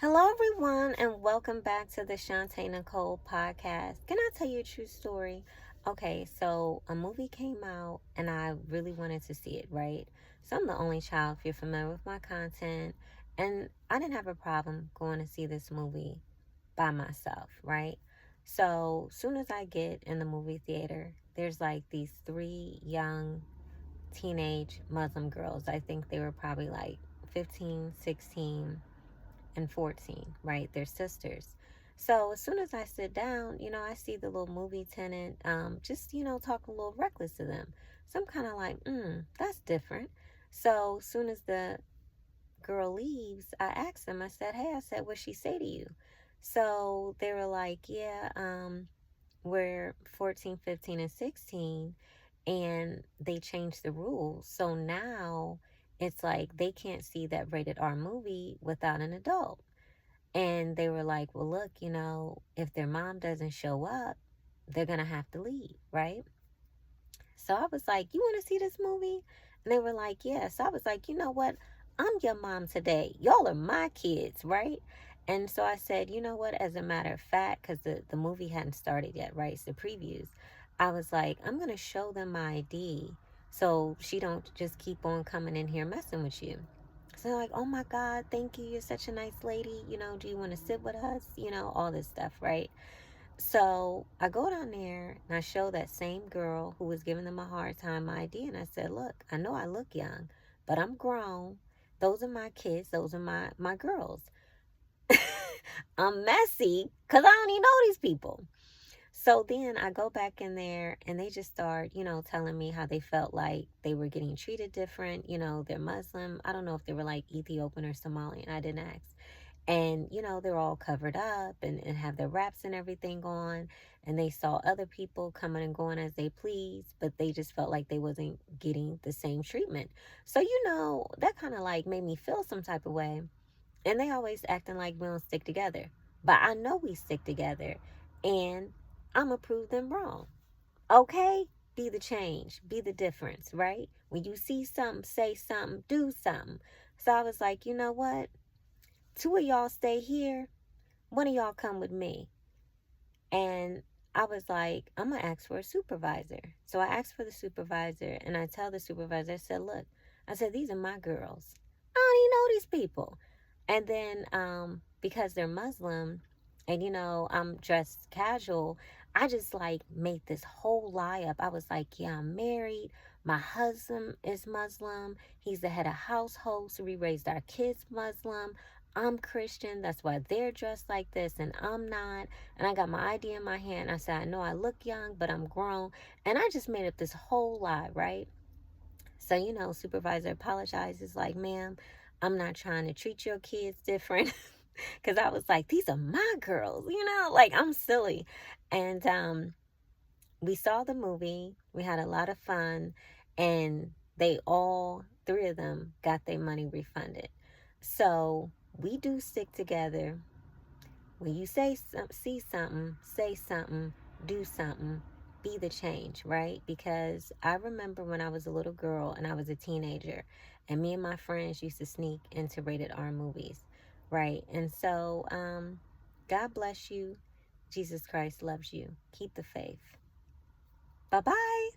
Hello, everyone, and welcome back to the Shantae Nicole podcast. Can I tell you a true story? Okay, so a movie came out, and I really wanted to see it, right? So I'm the only child, if you're familiar with my content, and I didn't have a problem going to see this movie by myself, right? So soon as I get in the movie theater, there's like these three young teenage Muslim girls. I think they were probably like 15, 16 and 14, right? They're sisters. So as soon as I sit down, I see the little movie tenant, just, talking a little reckless to them. So I'm kind of like, that's different. So as soon as the girl leaves, I asked them, I said, hey, what'd she say to you? So they were like, yeah, we're 14, 15, and 16, and they changed the rules. So now it's like they can't see that rated R movie without an adult. And they were like, well, look, if their mom doesn't show up, they're going to have to leave, right? So I was like, you want to see this movie? And they were like, yes. So I was like, you know what? I'm your mom today. Y'all are my kids, right? And so I said, you know what? As a matter of fact, because the movie hadn't started yet, right? It's the previews. I was like, I'm going to show them my ID so she don't just keep on coming in here messing with you. So they're like, oh my God, thank you. You're such a nice lady. Do you want to sit with us? All this stuff, right? So I go down there and I show that same girl who was giving them a hard time my ID. And I said, look, I know I look young, but I'm grown. Those are my kids. Those are my girls. I'm messy because I don't even know these people. So then I go back in there and they just start, telling me how they felt like they were getting treated different. They're Muslim. I don't know if they were like Ethiopian or Somalian. I didn't ask. And, they're all covered up and have their wraps and everything on. And they saw other people coming and going as they pleased, but they just felt like they wasn't getting the same treatment. So, that kind of like made me feel some type of way. And they always acting like we don't stick together. But I know we stick together. And I'm going to prove them wrong. Okay? Be the change. Be the difference, right? When you see something, say something, do something. So I was like, you know what? Two of y'all stay here. One of y'all come with me. And I was like, I'm going to ask for a supervisor. So I asked for the supervisor and I tell the supervisor, I said, look, I said, these are my girls. I don't even know these people. And then because they're Muslim and, I'm dressed casual, I just like made this whole lie up. I was like, yeah, I'm married. My husband is Muslim. He's the head of household. So we raised our kids Muslim. I'm Christian. That's why they're dressed like this and I'm not. And I got my ID in my hand. I said, I know I look young, but I'm grown. And I just made up this whole lie, right? So, supervisor apologizes like, ma'am, I'm not trying to treat your kids different. Because I was like, these are my girls, like I'm silly. And we saw the movie. We had a lot of fun. And they all, three of them, got their money refunded. So we do stick together. When you see something, say something, do something, be the change, right? Because I remember when I was a little girl and I was a teenager, and me and my friends used to sneak into rated R movies, right? And so, God bless you. Jesus Christ loves you. Keep the faith. Bye bye.